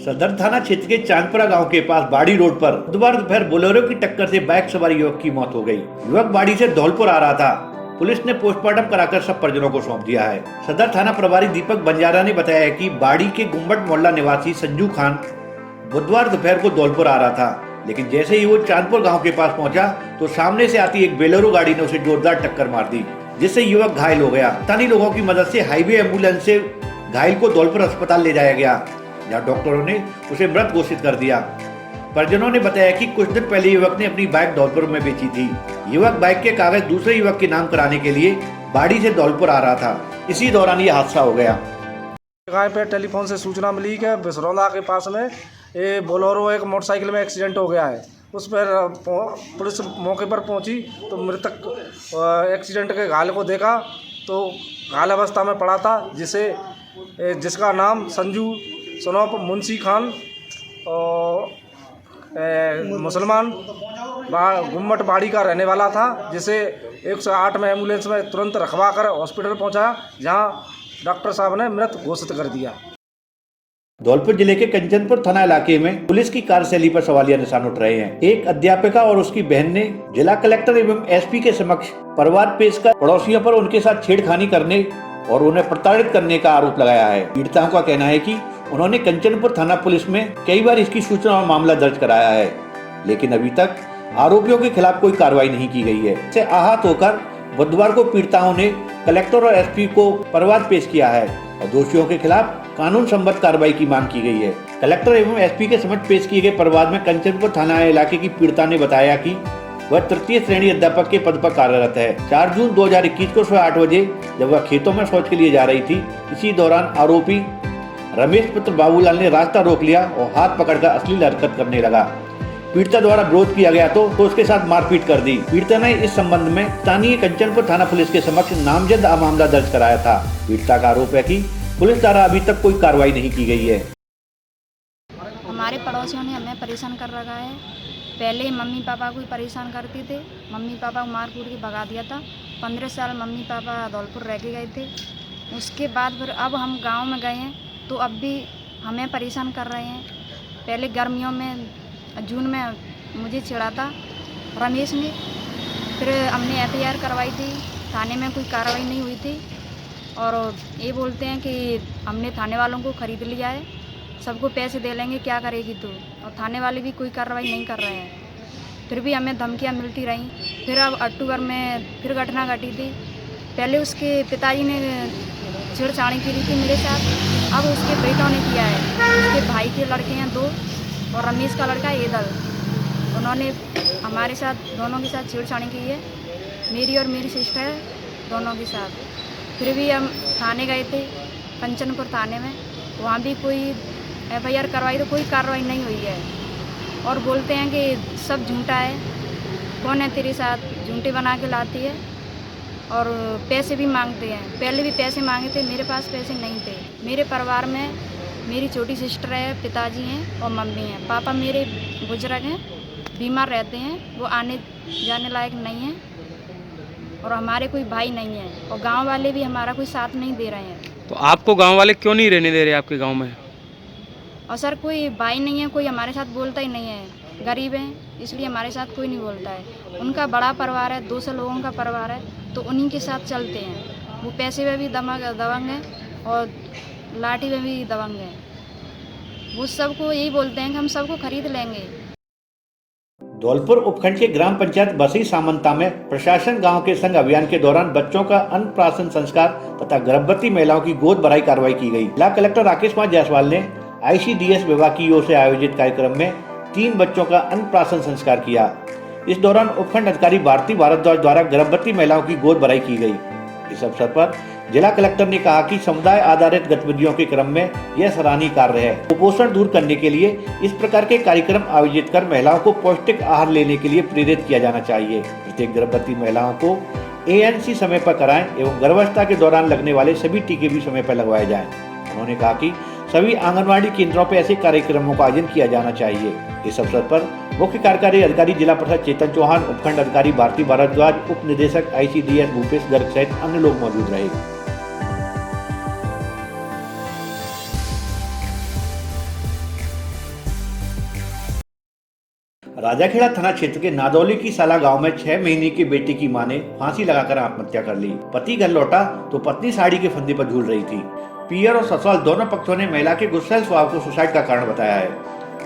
सदर थाना क्षेत्र के चांदपुरा गांव के पास बाड़ी रोड पर बुधवार दोपहर बोलेरो की टक्कर से बाइक सवार युवक की मौत हो गई। युवक बाड़ी से धौलपुर आ रहा था। पुलिस ने पोस्टमार्टम कराकर सब परिजनों को सौंप दिया है। सदर थाना प्रभारी दीपक बंजारा ने बताया कि बाड़ी के गुम्बट मोहल्ला निवासी संजू खान बुधवार दोपहर को धौलपुर आ रहा था, लेकिन जैसे ही वो चांदपुर गाँव के पास पहुँचा तो सामने से आती एक बोलेरो गाड़ी ने उसे जोरदार टक्कर मार दी, जिससे युवक घायल हो गया। स्थानीय लोगों की मदद से हाईवे एम्बुलेंस से घायल को धौलपुर अस्पताल ले जाया गया, जहां डॉक्टरों ने उसे मृत घोषित कर दिया। परिजनों ने बताया कि कुछ दिन पहले युवक ने अपनी बाइक धौलपुर में बेची थी। युवक बाइक के कागज दूसरे युवक के नाम कराने के लिए बाड़ी से धौलपुर आ रहा था। इसी दौरान ये हादसा हो गया। जगह पे टेलीफोन से सूचना मिली कि बिसरौला के पास में ये बोलेरो एक मोटरसाइकिल में एक्सीडेंट हो गया है। उस पर पुलिस मौके पर पहुंची तो मृतक एक्सीडेंट के घायल को देखा तो घायल अवस्था में पड़ा था, जिसका नाम संजू सनोप मुंशी खान और मुसलमान गुम्मट बाड़ी का रहने वाला था, जिसे 108 में एम्बुलेंस में तुरंत रखवा कर हॉस्पिटल पहुंचाया, जहां डॉक्टर साहब ने मृत घोषित कर दिया। धौलपुर जिले के कंचनपुर थाना इलाके में पुलिस की कार्यशैली पर सवालिया निशान उठ रहे हैं। एक अध्यापिका और उसकी बहन ने जिला कलेक्टर एवं एसपी के समक्ष परिवार पेश कर पड़ोसियों पर उनके साथ छेड़खानी करने और उन्हें प्रताड़ित करने का आरोप लगाया है। पीड़िताओं का कहना है कि उन्होंने कंचनपुर थाना पुलिस में कई बार इसकी सूचना और मामला दर्ज कराया है, लेकिन अभी तक आरोपियों के खिलाफ कोई कार्रवाई नहीं की गई है। इससे आहत होकर बुधवार को पीड़िताओं ने कलेक्टर और एसपी को परिवाद पेश किया है और दोषियों के खिलाफ कानून संबद्ध कार्रवाई की मांग की गई है। कलेक्टर एवं एसपी के समक्ष पेश किए गए परिवाद में कंचनपुर थाना इलाके की पीड़िता ने बताया कि वह तृतीय श्रेणी अध्यापक के पद पर कार्यरत है। 4 जून 2021 को सुबह 8 बजे जब वह खेतों में शौच के लिए जा रही थी, इसी दौरान आरोपी रमेश पुत्र बाबूलाल ने रास्ता रोक लिया और हाथ पकड़कर अश्लील हरकत करने लगा। पीड़िता द्वारा विरोध किया गया तो उसके साथ मारपीट कर दी। पीड़िता ने इस संबंध में स्थानीय कंचनपुर थाना पुलिस के समक्ष नामजद मामला दर्ज कराया था। पीड़िता का आरोप है कि पुलिस द्वारा अभी तक कोई कार्रवाई नहीं की गई है। हमारे पड़ोसियों ने हमें परेशान कर रखा है। पहले मम्मी पापा को परेशान करते थे, मम्मी पापा को मार कूट के भगा दिया था। 15 साल मम्मी पापा धौलपुर रह के गए थे। उसके बाद फिर अब हम गांव में गए हैं तो अब भी हमें परेशान कर रहे हैं। पहले गर्मियों में जून में मुझे छेड़ा था रमेश ने, फिर हमने एफआईआर करवाई थी, थाने में कोई कार्रवाई नहीं हुई थी और ये बोलते हैं कि हमने थाने वालों को ख़रीद लिया है, सबको पैसे दे लेंगे, क्या करेगी तू, और थाने वाले भी कोई कार्रवाई नहीं कर रहे हैं। फिर भी हमें धमकियां मिलती रहीं। फिर अब अक्टूबर में फिर घटना घटी थी। पहले उसके पिताजी ने छेड़छाड़ी की थी मेरे साथ, अब उसके बेटों ने किया है। उसके भाई के लड़के हैं 2 और रमेश का लड़का एदल, उन्होंने हमारे साथ दोनों के साथ छेड़छाड़ी की है, मेरी और मेरी सिस्टर दोनों के साथ। फिर भी हम थाने गए थे कंचनपुर थाने में, वहाँ भी कोई एफआईआर करवाई तो कोई कार्रवाई नहीं हुई है और बोलते हैं कि सब झूठा है, कौन है तेरे साथ, झूठे बना के लाती है और पैसे भी मांगते हैं। पहले भी पैसे मांगे थे, मेरे पास पैसे नहीं थे। मेरे परिवार में मेरी छोटी सिस्टर है, पिताजी हैं और मम्मी हैं। पापा मेरे बुजुर्ग हैं, बीमार रहते हैं, वो आने जाने लायक नहीं हैं और हमारे कोई भाई नहीं है और गांव वाले भी हमारा कोई साथ नहीं दे रहे हैं। तो आपको गांव वाले क्यों नहीं रहने दे रहे आपके गांव में? और सर कोई भाई नहीं है, कोई हमारे साथ बोलता ही नहीं है। गरीब हैं इसलिए हमारे साथ कोई नहीं बोलता है। उनका बड़ा परिवार है, 200 लोगों का परिवार है, तो उन्हीं के साथ चलते हैं। वो पैसे में भी दबंग हैं और लाठी में भी दबंग हैं। वो सबको यही बोलते हैं कि हम सबको खरीद लेंगे। धौलपुर उपखंड के ग्राम पंचायत बसी सामंता में प्रशासन गांव के संग अभियान के दौरान बच्चों का अन्नप्राशन संस्कार तथा गर्भवती महिलाओं की गोद भराई कार्रवाई की गई। जिला कलेक्टर राकेश कुमार जायसवाल ने ICDS विभाग की ओर से आयोजित कार्यक्रम में 3 बच्चों का अन्नप्राशन संस्कार किया। इस दौरान उपखंड अधिकारी भारती भारद्वाज द्वारा गर्भवती महिलाओं की गोद भराई की गई। इस अवसर पर जिला कलेक्टर ने कहा कि समुदाय आधारित गतिविधियों के क्रम में यह सराहनीय कार्य है। कुपोषण दूर करने के लिए इस प्रकार के कार्यक्रम आयोजित कर महिलाओं को पौष्टिक आहार लेने के लिए प्रेरित किया जाना चाहिए। प्रत्येक गर्भवती महिलाओं को ANC समय पर कराएं एवं गर्भावस्था के दौरान लगने वाले सभी टीके भी समय पर लगवाए जाएं। उन्होंने कहा कि सभी आंगनवाड़ी केंद्रों पर ऐसे कार्यक्रमों का आयोजन किया जाना चाहिए। इस अवसर पर मुख्य कार्यकारी अधिकारी जिला प्रशासक चेतन चौहान, उपखंड अधिकारी भारती भारद्वाज, उप निदेशक ICDS भूपेश गर्ग सहित अन्य लोग मौजूद रहे। राजाखेड़ा थाना क्षेत्र के नादौली की साला गांव में 6 महीने की बेटी की मां ने फांसी लगाकर आत्महत्या कर ली। पति घर लौटा तो पत्नी साड़ी के फंदे पर झूल रही थी। पियर और ससुराल दोनों पक्षों ने महिला के गुस्सैल स्वभाव को सुसाइड का कारण बताया है।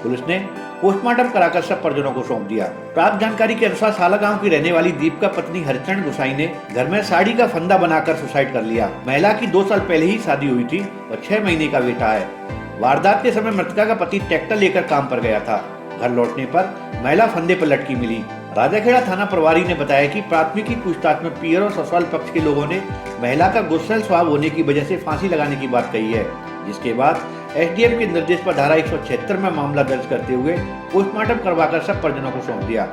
पुलिस ने पोस्टमार्टम कराकर सब परिजनों को सौंप दिया। प्राप्त जानकारी के अनुसार साला गांव की रहने वाली दीपिका पत्नी हरिचरण गुसाई ने घर में साड़ी का फंदा बनाकर सुसाइड कर लिया। महिला की 2 साल पहले ही शादी हुई थी और 6 महीने का बेटा है। वारदात के समय मृतका का पति ट्रैक्टर लेकर काम पर गया था। घर लौटने पर महिला फंदे पर लटकी मिली। राजाखेड़ा थाना प्रभारी ने बताया कि प्राथमिकी पूछताछ में पियर और ससुराल पक्ष के लोगों ने महिला का गुस्सैल स्वभाव होने की वजह से फांसी लगाने की बात कही है, जिसके बाद एसडीएम के निर्देश पर धारा 176 में मामला दर्ज करते हुए पोस्टमार्टम करवाकर सब परिजनों को सौंप दिया।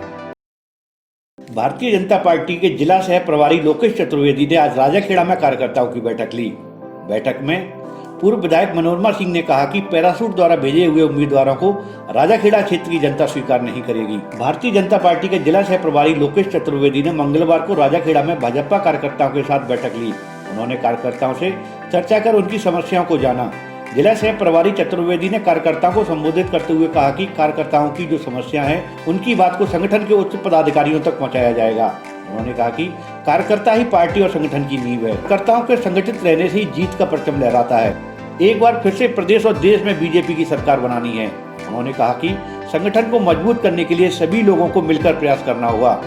भारतीय जनता पार्टी के जिला सह प्रभारी लोकेश चतुर्वेदी ने आज राजाखेड़ा में कार्यकर्ताओं की बैठक ली। बैठक में पूर्व विधायक मनोरमा सिंह ने कहा कि पैराशूट द्वारा भेजे हुए उम्मीदवारों को राजाखेड़ा क्षेत्र की जनता स्वीकार नहीं करेगी। भारतीय जनता पार्टी के जिला सह प्रभारी लोकेश चतुर्वेदी ने मंगलवार को राजाखेड़ा में भाजपा कार्यकर्ताओं के साथ बैठक ली। उन्होंने कार्यकर्ताओं से चर्चा कर उनकी समस्याओं को जाना। जिला सह प्रभारी चतुर्वेदी ने कार्यकर्ताओं को संबोधित करते हुए कहा कि कार्यकर्ताओं की जो समस्या है उनकी बात को संगठन के उच्च पदाधिकारियों तक पहुंचाया जाएगा। उन्होंने कहा कि कार्यकर्ता ही पार्टी और संगठन की नींव है। कार्यकर्ताओं के संगठित रहने से ही जीत का परचम लहराता है। एक बार फिर से प्रदेश और देश में बीजेपी की सरकार बनानी है। उन्होंने कहा कि संगठन को मजबूत करने के लिए सभी लोगों को मिलकर प्रयास करना होगा।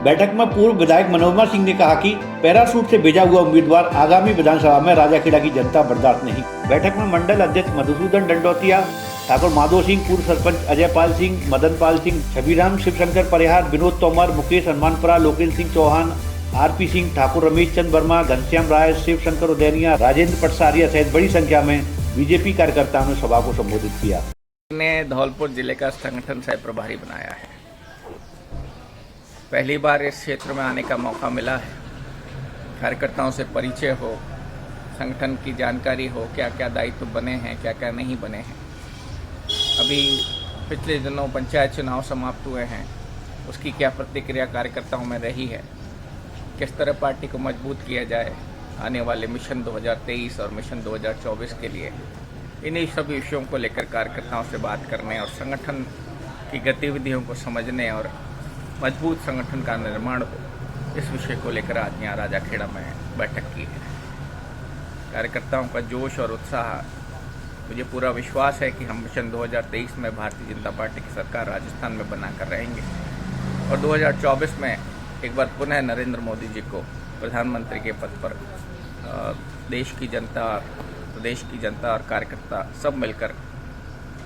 बैठक में पूर्व विधायक मनोरमा सिंह ने कहा कि पैराशूट से भेजा हुआ उम्मीदवार आगामी विधानसभा में राजाखेड़ा की जनता बर्दाश्त नहीं। बैठक में मंडल अध्यक्ष मधुसूदन डंडौतिया, ठाकुर माधो सिंह, पूर्व सरपंच अजय पाल सिंह, मदन पाल सिंह, छबीराम शिवशंकर परिहार, विनोद तोमर, मुकेश हनुमानपुरा, लोकेश सिंह चौहान, आरपी सिंह, ठाकुर रमेश चंद वर्मा, घनश्याम राय, शिवशंकर उदैनिया, राजेंद्र पटसारिया सहित बड़ी संख्या में बीजेपी कार्यकर्ताओं ने सभा को संबोधित किया। ने धौलपुर जिले का संगठन सह प्रभारी बनाया है। पहली बार इस क्षेत्र में आने का मौका मिला है। कार्यकर्ताओं से परिचय हो, संगठन की जानकारी हो, क्या क्या दायित्व बने हैं, क्या क्या नहीं बने हैं। अभी पिछले दिनों पंचायत चुनाव समाप्त हुए हैं, उसकी क्या प्रतिक्रिया कार्यकर्ताओं में रही है, किस तरह पार्टी को मजबूत किया जाए आने वाले मिशन 2023 और मिशन 2024 के लिए। इन्हीं सभी विषयों को लेकर कार्यकर्ताओं से बात करने और संगठन की गतिविधियों को समझने और मजबूत संगठन का निर्माण हो, इस विषय को लेकर आज यहाँ राजाखेड़ा में बैठक की है। कार्यकर्ताओं का जोश और उत्साह, मुझे पूरा विश्वास है कि हम मिशन 2023 में भारतीय जनता पार्टी की सरकार राजस्थान में बनाकर रहेंगे और 2024 में एक बार पुनः नरेंद्र मोदी जी को प्रधानमंत्री के पद पर देश की जनता, प्रदेश की जनता और कार्यकर्ता सब मिलकर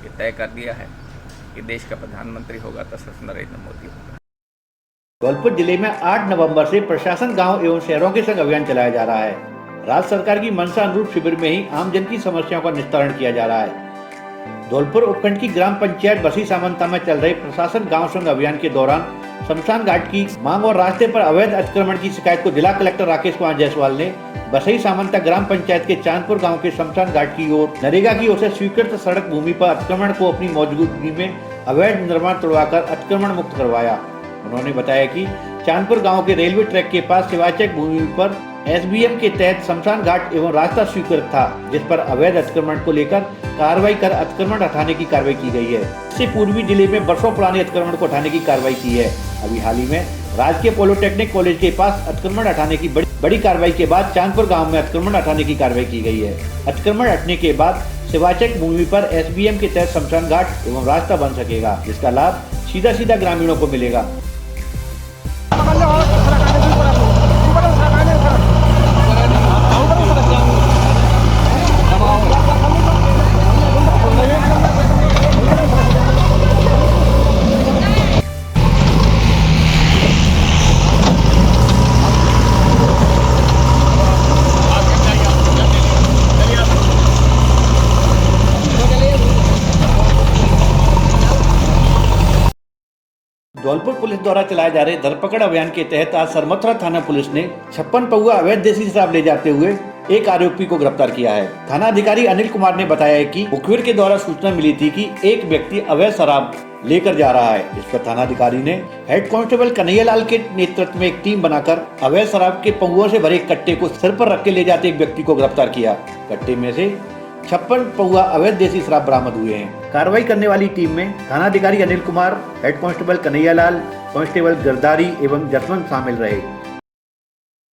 ये तय कर दिया है कि देश का प्रधानमंत्री होगा तो सिर्फ नरेंद्र मोदी होगा। धौलपुर जिले में 8 नवंबर से प्रशासन गांव एवं शहरों के संग अभियान चलाया जा रहा है। राज्य सरकार की मंशा अनुरूप शिविर में ही आमजन की समस्याओं का निस्तारण किया जा रहा है। धौलपुर उपखंड की ग्राम पंचायत बसी सामंता में चल रहे प्रशासन गांव संग अभियान के दौरान शमशान घाट की मांग और रास्ते पर अवैध अतिक्रमण की शिकायत को जिला कलेक्टर राकेश कुमार जायसवाल ने बसई सामंता ग्राम पंचायत के चांदपुर गांव के शमशान घाट की ओर नरेगा की ओर से स्वीकृत सड़क भूमि पर अतिक्रमण को अपनी मौजूदगी में अवैध निर्माण तोड़वाकर अतिक्रमण मुक्त करवाया। उन्होंने बताया कि चांदपुर गांव के रेलवे ट्रैक के पास शिवाचक भूमि पर एसबीएम के तहत शमशान घाट एवं रास्ता स्वीकृत था, जिस पर अवैध अतिक्रमण को लेकर कार्रवाई कर अतिक्रमण हटाने की कार्रवाई की गई है। इससे पूर्वी जिले में वर्षों पुराने अतिक्रमण को हटाने की कार्रवाई की है। अभी हाल ही में राजकीय पॉलिटेक्निक कॉलेज के पास अतिक्रमण हटाने की बड़ी कार्रवाई के बाद चांदपुर गांव में अतिक्रमण हटाने की कार्रवाई की गई है। अतिक्रमण हटने के बाद शिवाचक भूमि पर एसबीएम के तहत शमशान घाट एवं रास्ता बन सकेगा, जिसका लाभ सीधा ग्रामीणों को मिलेगा। धौलपुर पुलिस द्वारा चलाए जा रहे धरपकड़ अभियान के तहत आज सरमथुरा थाना पुलिस ने 56 पौवा अवैध देसी शराब ले जाते हुए एक आरोपी को गिरफ्तार किया है। थाना अधिकारी अनिल कुमार ने बताया कि मुखबिर के द्वारा सूचना मिली थी कि एक व्यक्ति अवैध शराब लेकर जा रहा है। इस पर थाना अधिकारी ने हेड कांस्टेबल कन्हैयालाल के नेतृत्व में एक टीम बनाकर अवैध शराब के पौवों से भरे कट्टे को सिर पर रख के ले जाते एक व्यक्ति को गिरफ्तार किया। कट्टे में से 56 पौआ अवैध देसी शराब बरामद हुए हैं। कार्रवाई करने वाली टीम में थानाधिकारी Anil Kumar, head constable Kanhaiyalal, constable Girdhari एवं जसवंत शामिल रहे।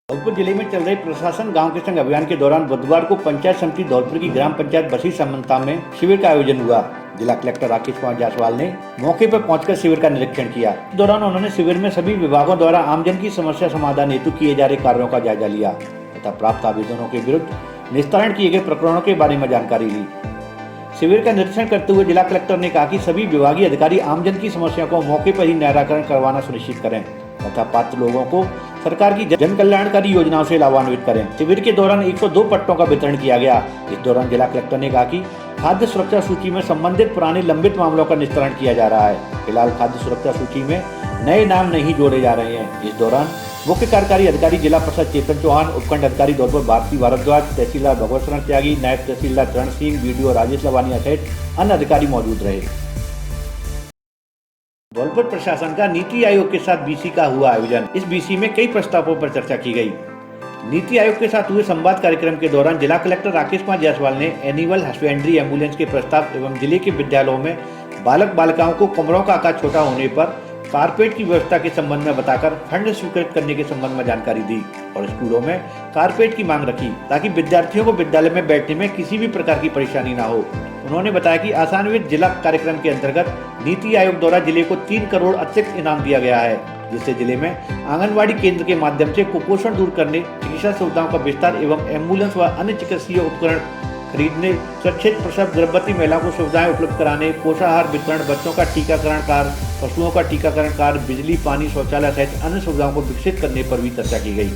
धौलपुर जिले में चल रहे प्रशासन गांव के संग अभियान के दौरान बुधवार को पंचायत समिति धौलपुर की ग्राम पंचायत बसी समन्ता में शिविर का आयोजन हुआ। जिला कलेक्टर राकेश कुमार जायसवाल ने मौके पर पहुंचकर शिविर का निरीक्षण किया। इस दौरान उन्होंने शिविर में सभी विभागों द्वारा आमजन की समस्या समाधान हेतु किए जा रहे कार्यों का जायजा लिया तथा प्राप्त आवेदनों के विरुद्ध निस्तारण किए गए प्रकरणों के बारे में जानकारी ली। शिविर का निरीक्षण करते हुए जिला कलेक्टर ने कहा कि सभी विभागीय अधिकारी आमजन की समस्या को मौके पर ही निराकरण करवाना सुनिश्चित करें तथा पात्र लोगों को सरकार की जन कल्याणकारी योजनाओं से लाभान्वित करें। शिविर के दौरान 102 पट्टों का वितरण किया गया। इस दौरान जिला कलेक्टर ने कहा कि खाद्य सुरक्षा सूची में संबंधित पुराने लंबित मामलों का निस्तारण किया जा रहा है। फिलहाल खाद्य सुरक्षा सूची में नए नाम नहीं जोड़े जा रहे हैं। इस दौरान मुख्य कार्यकारी अधिकारी जिला प्रशासक चेतन चौहान, उपखंड अधिकारी धौलपुर भारती भारद्वाज, तहसीलदार भगवत शरण त्यागी, नायब तहसीलदार चरण सिंह, बीडीओ राजेश लवानिया सहित अन्य अधिकारी मौजूद रहे। धौलपुर प्रशासन का नीति आयोग के साथ बीसी का हुआ आयोजन। इस बीसी में कई प्रस्तावों पर चर्चा की गई। नीति आयोग के साथ हुए संवाद कार्यक्रम के दौरान जिला कलेक्टर राकेश कुमार जायसवाल ने एनुअल हस्बेंड्री एम्बुलेंस के प्रस्ताव एवं जिले के विद्यालयों में बालक बालिकाओं को कमरों का आकार छोटा होने पर कारपेट की व्यवस्था के संबंध में बताकर फंड स्वीकृत करने के संबंध में जानकारी दी और स्कूलों में कारपेट की मांग रखी ताकि विद्यार्थियों को विद्यालय में बैठने में किसी भी प्रकार की परेशानी न हो। उन्होंने बताया कि आसानविद जिला कार्यक्रम के अंतर्गत नीति आयोग द्वारा जिले को 3 करोड़ अतिरिक्त इनाम दिया गया है, जिससे जिले में आंगनवाड़ी केंद्र के माध्यम से कुपोषण दूर करने, चिकित्सा सुविधाओं का विस्तार एवं एम्बुलेंस व अन्य चिकित्सीय उपकरण खरीदने, सुरक्षित प्रसव गर्भवती महिलाओं को सुविधाएं उपलब्ध कराने, पोषाहार वितरण, बच्चों का टीकाकरण कार्य, पशुओं का टीकाकरण कार्य, बिजली, पानी, शौचालय सहित अन्य सुविधाओं को विकसित करने पर भी चर्चा की गई।